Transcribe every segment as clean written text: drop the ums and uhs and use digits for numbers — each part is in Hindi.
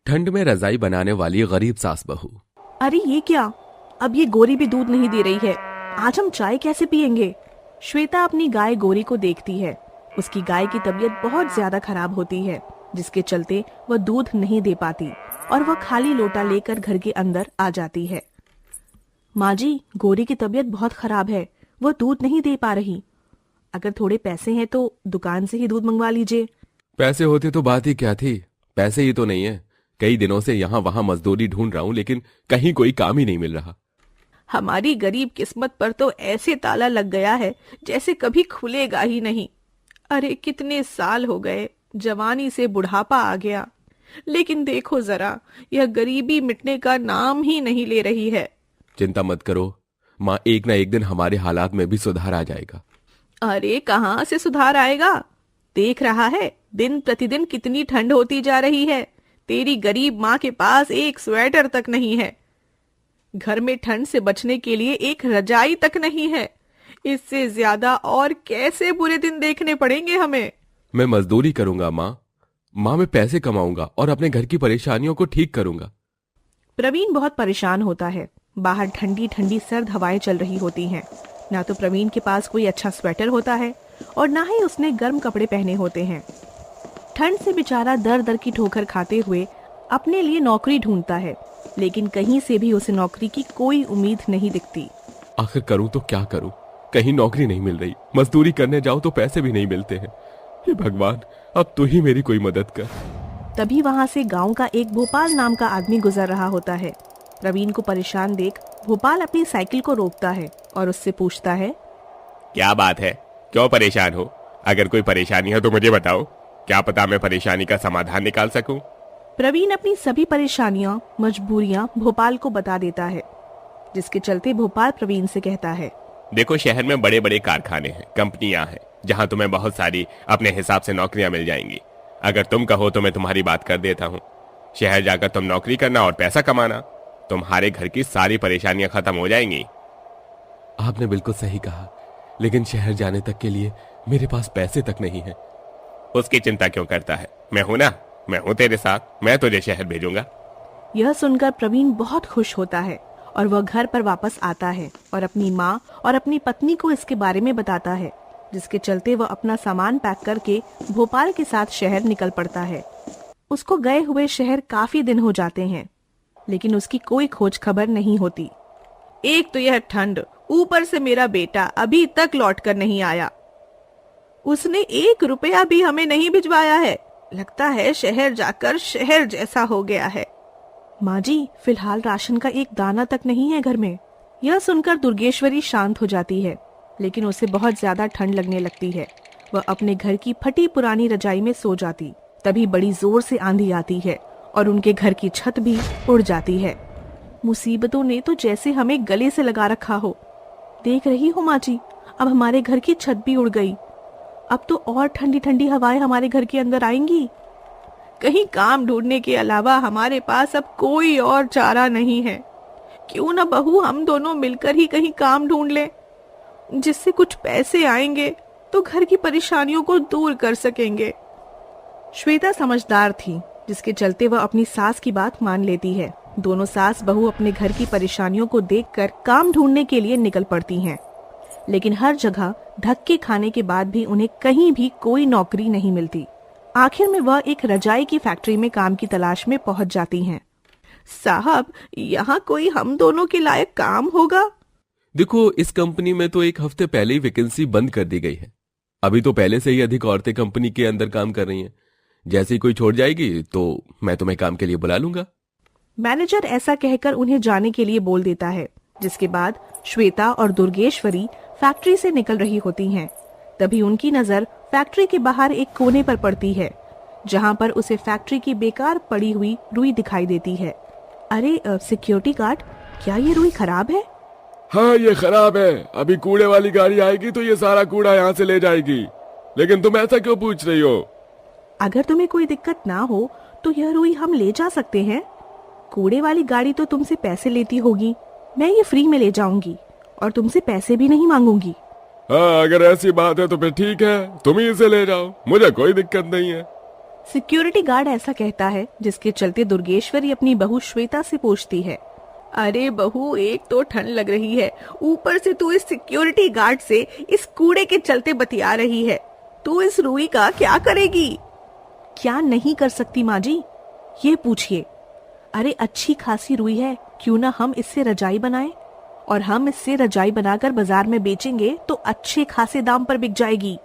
ठंड में रजाई बनाने वाली गरीब सास बहू। अरे ये क्या, अब ये गोरी भी दूध नहीं दे रही है। आज हम चाय कैसे पियेंगे? श्वेता अपनी गाय गोरी को देखती है। उसकी गाय की तबीयत बहुत ज्यादा खराब होती है, जिसके चलते वह दूध नहीं दे पाती और वह खाली लोटा लेकर घर के अंदर आ जाती है। माँ जी, गोरी की तबीयत बहुत खराब है, वह दूध नहीं दे पा रही। अगर थोड़े पैसे हैं तो दुकान से ही दूध मंगवा लीजिए। पैसे होते तो बात ही क्या थी, पैसे ही तो नहीं है। कई दिनों से यहाँ वहां मजदूरी ढूंढ रहा हूँ, लेकिन कहीं कोई काम ही नहीं मिल रहा। हमारी गरीब किस्मत पर तो ऐसे ताला लग गया है जैसे कभी खुलेगा ही नहीं। अरे कितने साल हो गए, जवानी से बुढ़ापा आ गया, लेकिन देखो जरा, यह गरीबी मिटने का नाम ही नहीं ले रही है। चिंता मत करो माँ, एक ना एक दिन हमारे हालात में भी सुधार आ जाएगा। अरे कहाँ से सुधार आएगा? देख रहा है दिन प्रतिदिन कितनी ठंड होती जा रही है। तेरी गरीब माँ के पास एक स्वेटर तक नहीं है। घर में ठंड से बचने के लिए एक रजाई तक नहीं है। इससे ज्यादा और कैसे बुरे दिन देखने पड़ेंगे हमें। मैं मजदूरी करूंगा माँ मैं पैसे कमाऊंगा और अपने घर की परेशानियों को ठीक करूंगा। प्रवीण बहुत परेशान होता है। बाहर ठंडी ठंडी सर्द हवाएं चल रही होती हैं। ना तो प्रवीण के पास कोई अच्छा स्वेटर होता है और ना ही उसने गर्म कपड़े पहने होते हैं। ठंड से बेचारा दर दर की ठोकर खाते हुए अपने लिए नौकरी ढूंढता है, लेकिन कहीं से भी उसे नौकरी की कोई उम्मीद नहीं दिखती। आखिर करूं तो क्या करूं, कहीं नौकरी नहीं मिल रही, मजदूरी करने जाओ तो पैसे भी नहीं मिलते हैं। हे भगवान, अब तू ही मेरी कोई मदद कर। तभी वहाँ से गांव का एक भोपाल नाम का आदमी गुजर रहा होता है। प्रवीण को परेशान देख भोपाल अपनी साइकिल को रोकता है और उससे पूछता है, क्या बात है, क्यों परेशान हो? अगर कोई परेशानी है तो मुझे बताओ, क्या पता मैं परेशानी का समाधान निकाल सकूं। प्रवीण अपनी सभी परेशानियां, मजबूरियां भोपाल को बता देता है, जिसके चलते भोपाल प्रवीण से कहता है, देखो, शहर में बड़े बड़े कारखाने हैं, कंपनियां हैं, जहां तुम्हें बहुत सारी अपने हिसाब से नौकरियां मिल जाएंगी। अगर तुम कहो तो मैं तुम्हारी बात कर देता हूँ। शहर जाकर तुम नौकरी करना और पैसा कमाना, तुम्हारे घर की सारी परेशानियां खत्म हो जाएंगी। आपने बिल्कुल सही कहा, लेकिन शहर जाने तक के लिए मेरे पास पैसे तक नहीं है। उसकी चिंता क्यों करता है, मैं हूं ना, मैं हूं तेरे साथ, मैं तुझे शहर भेजूंगा। यह सुनकर प्रवीण बहुत खुश होता है और वह घर पर वापस आता है और अपनी माँ और अपनी पत्नी को इसके बारे में बताता है, जिसके चलते वह अपना सामान पैक करके भोपाल के साथ शहर निकल पड़ता है। उसको गए हुए शहर काफी दिन हो जाते हैं, लेकिन उसकी कोई खोज खबर नहीं होती। एक तो यह ठंड, ऊपर से मेरा बेटा अभी तक लौट कर नहीं आया। उसने 1 रुपया भी हमें नहीं भिजवाया है। लगता है शहर जाकर शहर जैसा हो गया है। माँ जी, फिलहाल राशन का एक दाना तक नहीं है घर में। यह सुनकर दुर्गेश्वरी शांत हो जाती है, लेकिन उसे बहुत ज्यादा ठंड लगने लगती है। वह अपने घर की फटी पुरानी रजाई में सो जाती। तभी बड़ी जोर से आंधी आती है और उनके घर की छत भी उड़ जाती है। मुसीबतों ने तो जैसे हमें गले से लगा रखा हो। देख रही हो माँ जी, अब हमारे घर की छत भी उड़ गई। अब तो और ठंडी ठंडी हवाएं हमारे घर के अंदर आएंगी। कहीं काम ढूंढने के अलावा हमारे पास अब कोई और चारा नहीं है। क्यों ना बहू, हम दोनों मिलकर ही कहीं काम ढूंढ लें, जिससे कुछ पैसे आएंगे तो घर की परेशानियों को दूर कर सकेंगे। श्वेता समझदार थी, जिसके चलते वह अपनी सास की बात मान लेती है। दोनों सास बहू अपने घर की परेशानियों को देखकर काम ढूंढने के लिए निकल पड़ती हैं, लेकिन हर जगह धक्के खाने के बाद भी उन्हें कहीं भी कोई नौकरी नहीं मिलती। आखिर में वह एक रजाई की फैक्ट्री में काम की तलाश में पहुंच जाती हैं। साहब, यहाँ कोई हम दोनों के लायक काम होगा? देखो, इस कंपनी में तो 1 हफ्ते पहले ही वैकेंसी बंद कर दी गई है। अभी तो पहले से ही अधिक औरतें कंपनी के अंदर काम कर रही हैं। जैसे ही कोई छोड़ जाएगी तो मैं तुम्हें काम के लिए बुला लूंगा। मैनेजर ऐसा कहकर उन्हें जाने के लिए बोल देता है, जिसके बाद श्वेता और दुर्गेश्वरी फैक्ट्री से निकल रही होती हैं। तभी उनकी नजर फैक्ट्री के बाहर एक कोने पर पड़ती है, जहां पर उसे फैक्ट्री की बेकार पड़ी हुई रुई दिखाई देती है। अरे सिक्योरिटी गार्ड, क्या ये रुई खराब है? हाँ, ये खराब है। अभी कूड़े वाली गाड़ी आएगी तो ये सारा कूड़ा यहाँ से ले जाएगी। लेकिन तुम ऐसा क्यों पूछ रही हो? अगर तुम्हें कोई दिक्कत ना हो तो यह रुई हम ले जा सकते हैं। कूड़े वाली गाड़ी तो तुमसे पैसे लेती होगी, मैं ये फ्री में ले जाऊंगी और तुमसे पैसे भी नहीं मांगूंगी। हाँ, अगर ऐसी बात है तो फिर ठीक है, तुम ही इसे ले जाओ, मुझे कोई दिक्कत नहीं है। सिक्योरिटी गार्ड ऐसा कहता है, जिसके चलते दुर्गेश्वरी अपनी बहू श्वेता से पूछती है, अरे बहू, एक तो ठंड लग रही है, ऊपर से तू इस सिक्योरिटी गार्ड से इस कूड़े के चलते बतिया रही है। तू इस रुई का क्या करेगी? क्या नहीं कर सकती माँ जी, ये पूछिए। अरे अच्छी खासी रुई है, क्यों ना हम इससे रजाई बनाएं, और हम इससे रजाई बनाकर बाजार में बेचेंगे तो अच्छे खासे दाम पर बिक जाएगी।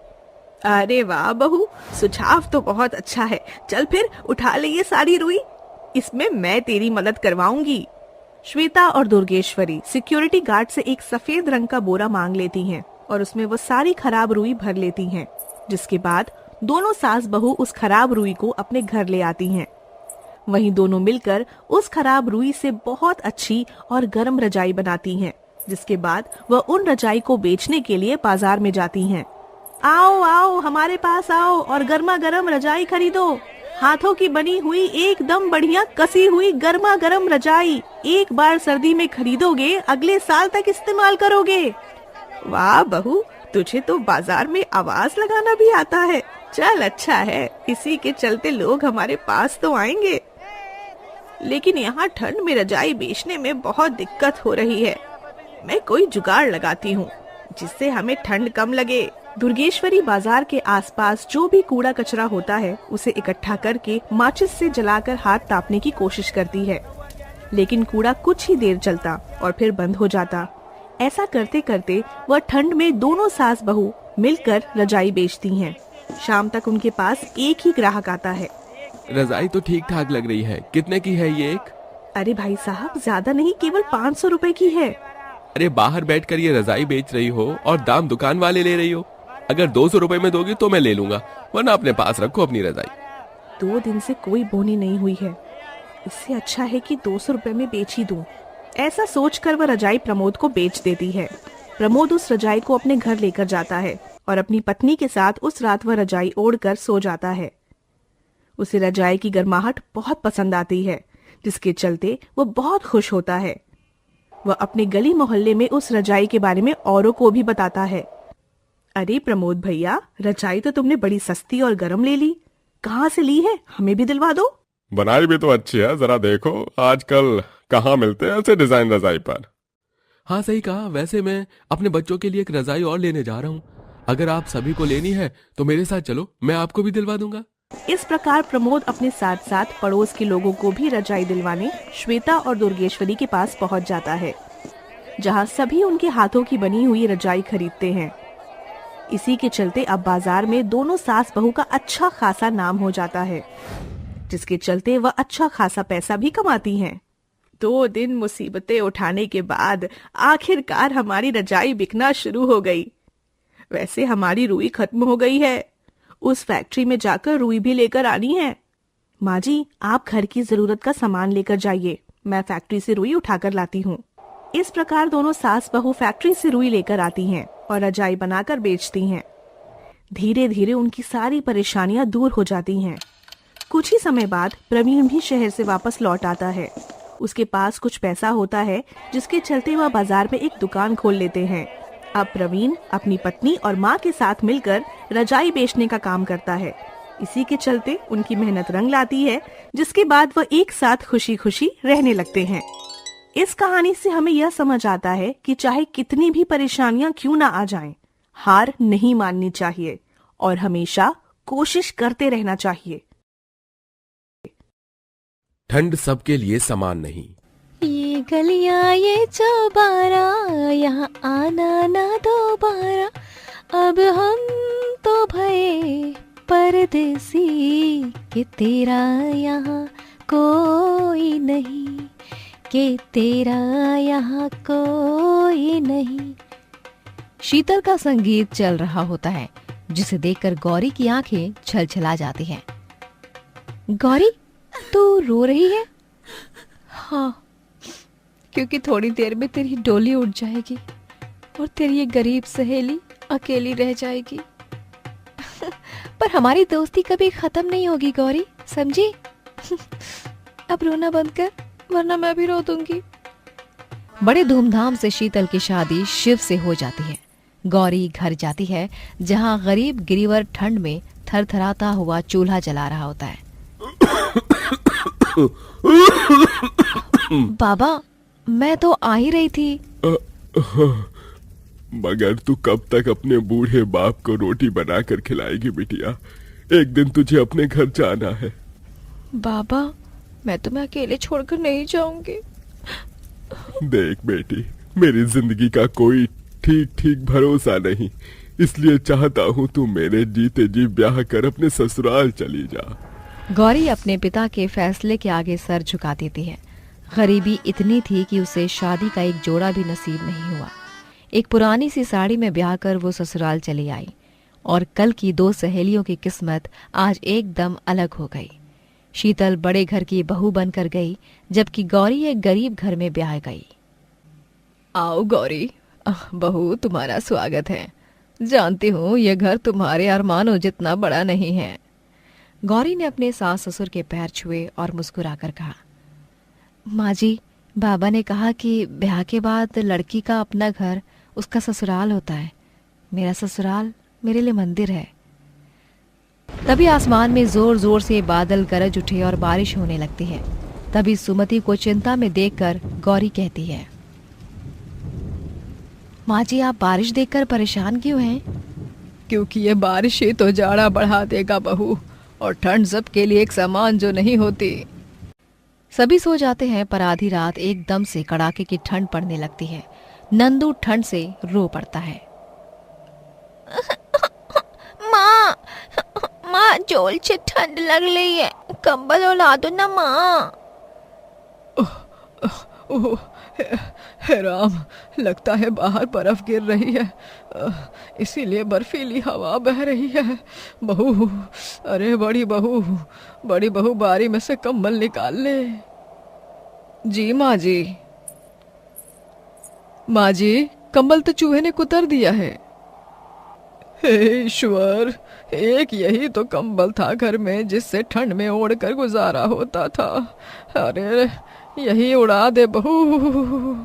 अरे वाह बहू, सुझाव तो बहुत अच्छा है। चल फिर उठा ले ये सारी रुई, इसमें मैं तेरी मदद करवाऊंगी। श्वेता और दुर्गेश्वरी सिक्योरिटी गार्ड से एक सफेद रंग का बोरा मांग लेती हैं और उसमें वो सारी खराब रुई भर लेती हैं, जिसके बाद दोनों सास बहू उस खराब रुई को अपने घर ले आती हैं। वहीं दोनों मिलकर उस खराब रुई से बहुत अच्छी और गर्म रजाई बनाती हैं, जिसके बाद वह उन रजाई को बेचने के लिए बाजार में जाती हैं। आओ आओ, हमारे पास आओ और गर्मा गर्म रजाई खरीदो। हाथों की बनी हुई एकदम बढ़िया कसी हुई गर्मा गर्म रजाई एक बार सर्दी में खरीदोगे, अगले साल तक इस्तेमाल करोगे। वाह बहू, तुझे तो बाजार में आवाज लगाना भी आता है। चल अच्छा है, इसी के चलते लोग हमारे पास तो आएंगे। लेकिन यहाँ ठंड में रजाई बेचने में बहुत दिक्कत हो रही है। मैं कोई जुगाड़ लगाती हूँ जिससे हमें ठंड कम लगे। दुर्गेश्वरी बाजार के आसपास जो भी कूड़ा कचरा होता है उसे इकट्ठा करके माचिस से जलाकर हाथ तापने की कोशिश करती है, लेकिन कूड़ा कुछ ही देर चलता और फिर बंद हो जाता। ऐसा करते करते वह ठंड में दोनों सास बहू मिलकर रजाई बेचती हैं। शाम तक उनके पास एक ही ग्राहक आता है। रजाई तो ठीक ठाक लग रही है, कितने की है ये एक? अरे भाई साहब, ज्यादा नहीं, केवल 500 रुपए की है। अरे बाहर बैठकर ये रजाई बेच रही हो और दाम दुकान वाले ले रही हो। अगर 200 रुपए में दोगी तो मैं ले लूंगा, वरना अपने पास रखो अपनी रजाई। 2 दिन से कोई बोनी नहीं हुई है, इससे अच्छा है कि 200 रुपए में बेच ही दूं। ऐसा सोचकर वह रजाई प्रमोद को बेच देती है। प्रमोद उस रजाई को अपने घर लेकर जाता है और अपनी पत्नी के साथ उस रात वह रजाई ओढ़कर सो जाता है। उसे रजाई की गर्माहट बहुत पसंद आती है, जिसके चलते वह बहुत खुश होता है। वह अपने गली मोहल्ले में उस रजाई के बारे में औरों को भी बताता है। अरे प्रमोद भैया, रजाई तो तुमने बड़ी सस्ती और गर्म ले ली, कहाँ से ली है? हमें भी दिलवा दो। बनाई भी तो अच्छी है, जरा देखो आजकल कहाँ मिलते हैं ऐसे डिजाइन रजाई पर। हाँ सही कहा, वैसे मैं अपने बच्चों के लिए एक रजाई और लेने जा रहा हूँ। अगर आप सभी को लेनी है तो मेरे साथ चलो, मैं आपको भी दिलवा दूंगा। इस प्रकार प्रमोद अपने साथ साथ पड़ोस के लोगों को भी रजाई दिलवाने श्वेता और दुर्गेश्वरी के पास पहुंच जाता है, जहां सभी उनके हाथों की बनी हुई रजाई खरीदते हैं। इसी के चलते अब बाजार में दोनों सास बहू का अच्छा खासा नाम हो जाता है, जिसके चलते वह अच्छा खासा पैसा भी कमाती हैं। 2 दिन मुसीबतें उठाने के बाद आखिरकार हमारी रजाई बिकना शुरू हो गई। वैसे हमारी रुई खत्म हो गई है, उस फैक्ट्री में जाकर रुई भी लेकर आनी है। माँ जी, आप घर की जरूरत का सामान लेकर जाइए, मैं फैक्ट्री से रुई उठाकर लाती हूँ। इस प्रकार दोनों सास बहू फैक्ट्री से रुई लेकर आती हैं और रजाई बनाकर बेचती हैं। धीरे धीरे उनकी सारी परेशानियां दूर हो जाती हैं। कुछ ही समय बाद प्रवीण भी शहर से वापस लौट आता है। उसके पास कुछ पैसा होता है, जिसके चलते वह बाजार में एक दुकान खोल लेते हैं। अब प्रवीण अपनी पत्नी और माँ के साथ मिलकर रजाई बेचने का काम करता है। इसी के चलते उनकी मेहनत रंग लाती है, जिसके बाद वह एक साथ खुशी खुशी रहने लगते हैं। इस कहानी से हमें यह समझ आता है कि चाहे कितनी भी परेशानियां क्यों ना आ जाएं, हार नहीं माननी चाहिए और हमेशा कोशिश करते रहना चाहिए। ठंड सबके लिए समान नहीं। ये गलियां ये चौबारा, यहाँ आना ना दोबारा, अब हम तो भये परदेसी, कि तेरा यहाँ कोई नहीं, कि तेरा यहाँ कोई नहीं। शीतल का संगीत चल रहा होता है, जिसे देखकर गौरी की आंखें छलछला जाती हैं। गौरी, तू रो रही है? हाँ, क्योंकि थोड़ी देर में तेरी डोली उठ जाएगी और तेरी ये गरीब सहेली अकेली रह जाएगी। पर हमारी दोस्ती कभी खत्म नहीं होगी गौरी, समझी? अब रोना बंद कर, वरना मैं भी रो दूंगी। बड़े धूमधाम से शीतल की शादी शिव से हो जाती है। गौरी घर जाती है, जहाँ गरीब गिरिवर ठंड में थरथराता हुआ चूल्हा जला रहा होता है। बाबा, मैं तो आ ही रही थी। मगर तू कब तक अपने बूढ़े बाप को रोटी बनाकर खिलाएगी बिटिया? एक दिन तुझे अपने घर जाना है। बाबा, मैं तुम्हें अकेले छोड़कर नहीं जाऊंगी। देख बेटी, मेरी जिंदगी का कोई ठीक ठीक भरोसा नहीं, इसलिए चाहता हूँ तू मेरे जीते जी ब्याह कर अपने ससुराल चली जा। गौरी अपने पिता के फैसले के आगे सर झुका देती है। गरीबी इतनी थी कि उसे शादी का एक जोड़ा भी नसीब नहीं हुआ। एक पुरानी सी साड़ी में ब्याह कर वो ससुराल चली आई और कल की 2 सहेलियों की किस्मत आज एकदम अलग हो गई। शीतल बड़े घर की बहू बनकर गई, जबकि गौरी एक गरीब घर में ब्याह गई। आओ गौरी, बहू, तुम्हारा स्वागत है। जानती हूँ ये घर तुम्हारे अरमानों जितना बड़ा नहीं है। गौरी ने अपने सास ससुर के पैर छुए और मुस्कुराकर कहा, माँ जी, बाबा ने कहा कि ब्याह के बाद लड़की का अपना घर उसका ससुराल होता है। मेरा ससुराल मेरे लिए मंदिर है। तभी आसमान में जोर जोर से बादल गरज उठे और बारिश होने लगती है। तभी सुमति को चिंता में देखकर गौरी कहती है, माँ जी, आप बारिश देखकर परेशान क्यों हैं? क्योंकि ये बारिश ही तो जाड़ा बढ़ा देगा बहू, और ठंड सबके लिए एक समान जो नहीं होती। सभी सो जाते हैं, पर आधी रात एकदम से कड़ाके की ठंड पड़ने लगती है। नंदू ठंड से रो पड़ता है। माँ, माँ, जोर से ठंड लग रही है, कंबल ओढ़ा दो ना माँ। ओह, हे राम, लगता है बाहर बर्फ गिर रही है, इसीलिए बर्फीली हवा बह रही है। बहू, अरे बड़ी बहू, बारी में से कंबल निकाल ले। जी माँ जी। माँ जी, कंबल तो चूहे ने कुतर दिया है। हे ईश्वर, एक यही तो कंबल था घर में जिससे ठंड में ओढ़कर गुजारा होता था। अरे यही उड़ा दे बहू।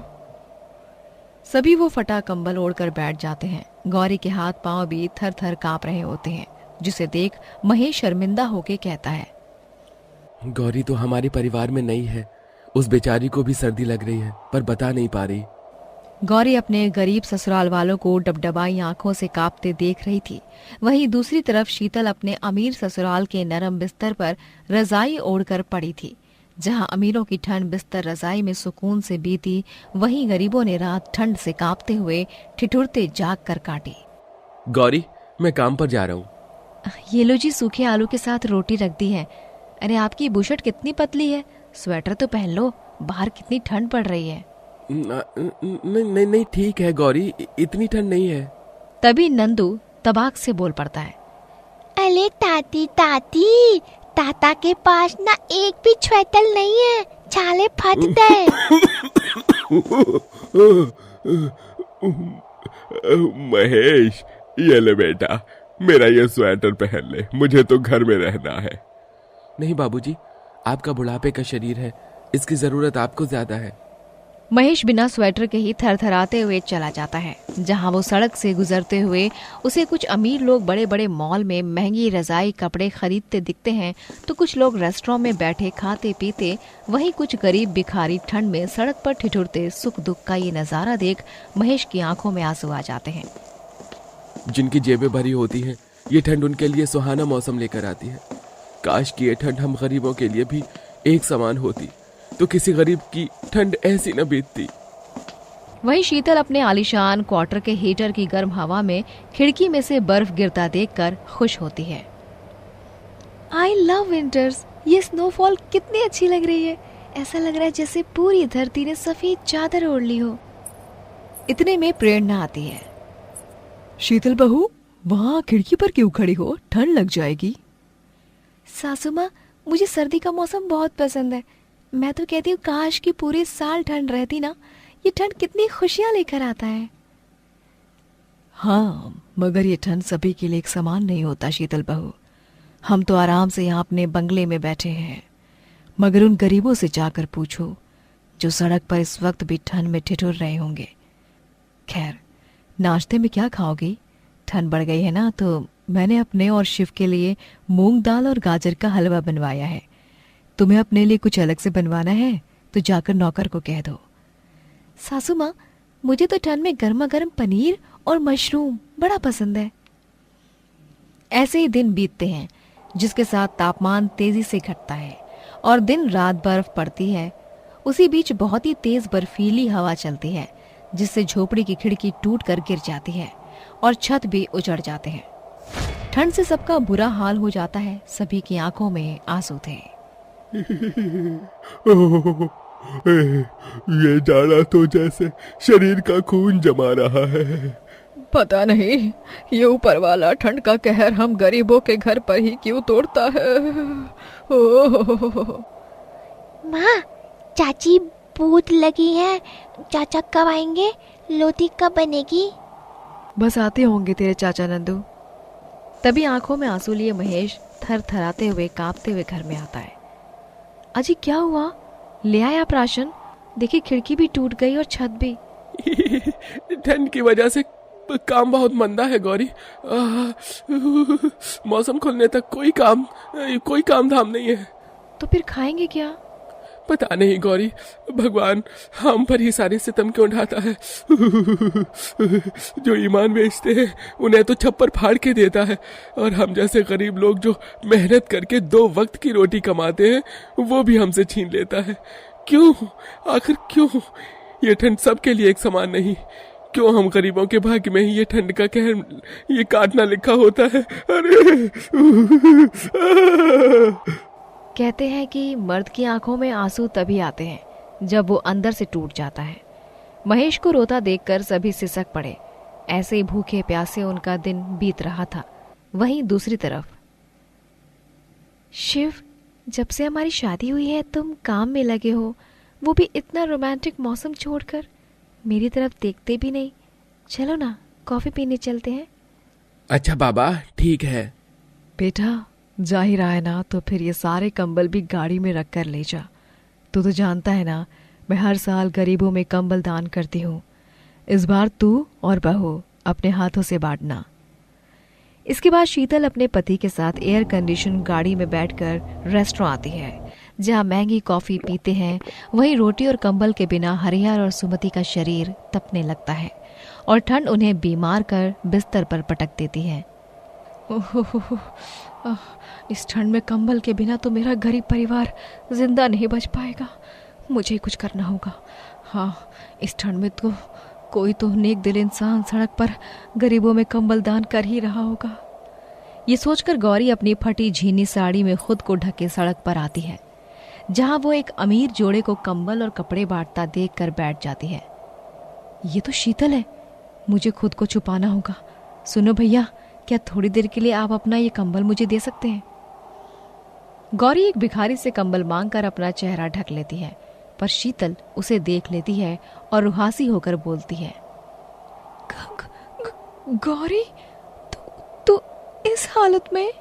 सभी वो फटा कंबल ओढ़कर बैठ जाते हैं। गौरी के हाथ पांव भी थर थर कांप रहे होते हैं, जिसे देख महेश शर्मिंदा होके कहता है, गौरी तो हमारे परिवार में नहीं है। उस बेचारी को भी सर्दी लग रही है, पर बता नहीं पा रही। गौरी अपने गरीब ससुराल वालों को डबडबाई आंखों से कांपते देख रही थी। वहीं दूसरी तरफ शीतल अपने अमीर ससुराल के नरम बिस्तर पर रजाई ओढ़कर पड़ी थी। जहां अमीरों की ठंड बिस्तर रजाई में सुकून से बीती, वहीं गरीबों ने रात ठंड से कांपते हुए ठिठुरते जाग कर काटी। गौरी, मैं काम पर जा रहा हूँ। ये लो जी, सूखे आलू के साथ रोटी रख दी है। अरे आपकी बुशर्ट कितनी पतली है, स्वेटर तो पहन लो, बाहर कितनी ठंड पड़ रही है। नहीं, ठीक है गौरी, इतनी ठंड नहीं है। तभी नंदू तबाक से बोल पड़ता है, अरे ताती, ताता के पास ना एक भी स्वेटर नहीं है, छाले फट गए। महेश, ये ले बेटा, मेरा ये स्वेटर पहन ले, मुझे तो घर में रहना है। नहीं बाबूजी, आपका बुढ़ापे का शरीर है, इसकी जरूरत आपको ज्यादा है। महेश बिना स्वेटर के ही थरथराते हुए चला जाता है। जहां वो सड़क से गुजरते हुए उसे कुछ अमीर लोग बड़े बड़े मॉल में महंगी रजाई कपड़े खरीदते दिखते हैं, तो कुछ लोग रेस्टोरेंट में बैठे खाते पीते, वहीं कुछ गरीब भिखारी ठंड में सड़क पर ठिठुरते सुख दुख का ये नजारा देख महेश की आंखों में आंसू आ जाते हैं। जिनकी जेबें भरी होती हैं, ये ठंड उनके लिए सुहाना मौसम लेकर आती है। काश कि ये ठंड हम गरीबों के लिए भी एक समान होती, तो किसी गरीब की ठंड ऐसी न बीतती। वहीं शीतल अपने आलीशान क्वार्टर के हीटर की गर्म हवा में खिड़की में से बर्फ गिरता देखकर खुश होती है। आई लव विंटर्स, ये स्नोफॉल कितनी अच्छी लग रही है। ऐसा लग रहा है जैसे पूरी धरती ने सफेद चादर ओढ़ ली हो। इतने में प्रेरणा आती है। शीतल बहू, वहाँ खिड़की पर क्यों खड़ी हो, ठंड लग जाएगी। सासू माँ, मुझे सर्दी का मौसम बहुत पसंद है। मैं तो कहती हूँ काश कि पूरे साल ठंड रहती ना, ये ठंड कितनी खुशियाँ लेकर आता है। हाँ, मगर ये ठंड सभी के लिए एक समान नहीं होता शीतल बहू। हम तो आराम से यहाँ अपने बंगले में बैठे हैं, मगर उन गरीबों से जाकर पूछो जो सड़क पर इस वक्त भी ठंड में ठिठुर रहे होंगे। खैर, नाश्ते में क्या खाओगी? ठंड बढ़ गई है ना, तो मैंने अपने और शिव के लिए मूंग दाल और गाजर का हलवा बनवाया है। तुम्हें अपने लिए कुछ अलग से बनवाना है तो जाकर नौकर को कह दो। सासू माँ, मुझे तो ठंड में गर्मा गर्म पनीर और मशरूम बड़ा पसंद है। ऐसे ही दिन बीतते हैं, जिसके साथ तापमान तेजी से घटता है और दिन रात बर्फ पड़ती है। उसी बीच बहुत ही तेज बर्फीली हवा चलती है, जिससे झोपड़ी की खिड़की टूट कर गिर जाती है और छत भी उजड़ जाते हैं। ठंड से सबका बुरा हाल हो जाता है। सभी की आंखों में आंसू थे। ये जाड़ा तो जैसे शरीर का खून जमा रहा है। पता नहीं ये ऊपर वाला ठंड का कहर हम गरीबों के घर पर ही क्यों तोड़ता है। माँ, चाची भूत लगी है। चाचा कब आएंगे? लोटी कब बनेगी? बस आते होंगे तेरे चाचा नंदू। तभी आंखों में आंसू लिए महेश थर थराते हुए कांपते हुए घर में आता है। अजी क्या हुआ? ले आया प्राशन? देखिए खिड़की भी टूट गई और छत भी। ठंड की वजह से काम बहुत मंदा है गौरी। मौसम खुलने तक कोई काम धाम नहीं है। तो फिर खाएंगे क्या? पता नहीं गौरी, भगवान हम पर ही सारे सितम क्यों ढाता है। जो ईमान बेचते हैं उन्हें तो छप्पर फाड़ के देता है, और हम जैसे गरीब लोग जो मेहनत करके 2 वक्त की रोटी कमाते हैं वो भी हमसे छीन लेता है। क्यों? आखिर क्यों? ये ठंड सबके लिए एक समान नहीं। क्यों हम गरीबों के भाग्य में ही ये ठंड का कहर, ये काटना लिखा होता है? अरे कहते हैं कि मर्द की आंखों में आंसू तभी आते हैं जब वो अंदर से टूट जाता है। महेश को रोता देखकर सभी सिसक पड़े। ऐसे ही भूखे प्यासे उनका दिन बीत रहा था। वहीं दूसरी तरफ शिव, जब से हमारी शादी हुई है तुम काम में लगे हो, वो भी इतना रोमांटिक मौसम छोड़कर मेरी तरफ देखते भी नहीं। चलो ना कॉफी पीने चलते हैं। अच्छा बाबा, ठीक है। बेटा जा ही रहा है ना, तो फिर ये सारे कंबल भी गाड़ी में रख कर ले जा। तू तो जानता है ना, मैं हर साल गरीबों में कंबल दान करती हूँ। इस बार तू और बहू अपने हाथों से बांटना। इसके बाद शीतल अपने पति के साथ एयर कंडीशन गाड़ी में बैठकर रेस्टोरेंट आती है, जहाँ महंगी कॉफी पीते हैं। वहीं रोटी और कंबल के बिना हरिहर और सुमति का शरीर तपने लगता है और ठंड उन्हें बीमार कर बिस्तर पर पटक देती है। इस ठंड में कंबल के बिना तो मेरा गरीब परिवार जिंदा नहीं बच पाएगा। मुझे कुछ करना होगा। हाँ, इस ठंड में तो कोई तो नेक दिल इंसान सड़क पर गरीबों में कंबल दान कर ही रहा होगा। ये सोचकर गौरी अपनी फटी झीनी साड़ी में खुद को ढके सड़क पर आती है, जहां वो एक अमीर जोड़े को कंबल और कपड़े बांटता देखकर बैठ जाती है। ये तो शीतल है, मुझे खुद को छुपाना होगा। सुनो भैया, क्या थोड़ी देर के लिए आप अपना ये कंबल मुझे दे सकते हैं? गौरी एक भिखारी से कंबल मांगकर अपना चेहरा ढक लेती है, पर शीतल उसे देख लेती है और रुहासी होकर बोलती है, गौरी, तू इस हालत में?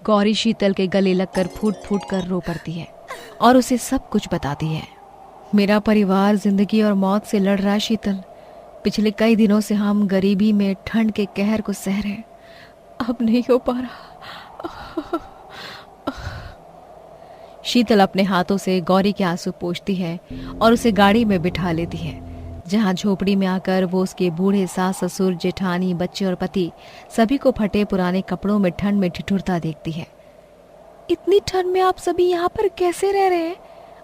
गौरी शीतल के गले लगकर फूट फूट कर रो पड़ती है और उसे सब कुछ बताती है। मेरा परिवार जिंदगी और मौत से लड़ रहा है शीतल। पिछले कई दिनों से हम गरीबी में ठंड के कहर को सह रहे हैं। अब नहीं हो पा रहा। शीतल अपने हाथों से गौरी के आंसू पोंछती है और उसे गाड़ी में बिठा लेती है, जहां झोपड़ी में आकर वो उसके बूढ़े सास ससुर जेठानी बच्चे और पति सभी को फटे पुराने कपड़ों में ठंड में ठिठुरता देखती है। इतनी ठंड में आप सभी यहाँ पर कैसे रह रहे हैं?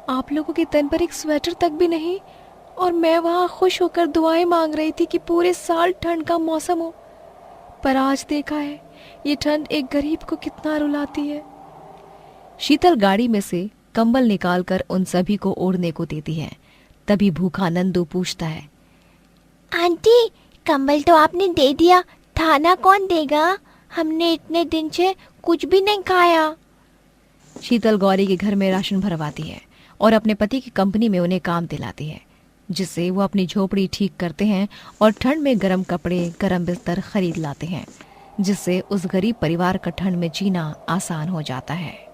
आप लोगों के तन पर एक स्वेटर तक भी नहीं, और मैं वहाँ खुश होकर दुआएं मांग रही थी कि पूरे साल ठंड का मौसम हो। पर आज देखा है ये ठंड एक गरीब को कितना रुलाती है। शीतल गाड़ी में से कंबल निकालकर उन सभी को ओढ़ने को देती है। तभी भूखा नंदू पूछता है, आंटी, कंबल तो आपने दे दिया, खाना कौन देगा? हमने इतने दिन से कुछ भी नहीं खाया। शीतल गौरी के घर में राशन भरवाती है और अपने पति की कंपनी में उन्हें काम दिलाती है, जिससे वो अपनी झोपड़ी ठीक करते हैं और ठंड में गर्म कपड़े, गर्म बिस्तर खरीद लाते हैं, जिससे उस गरीब परिवार का ठंड में जीना आसान हो जाता है।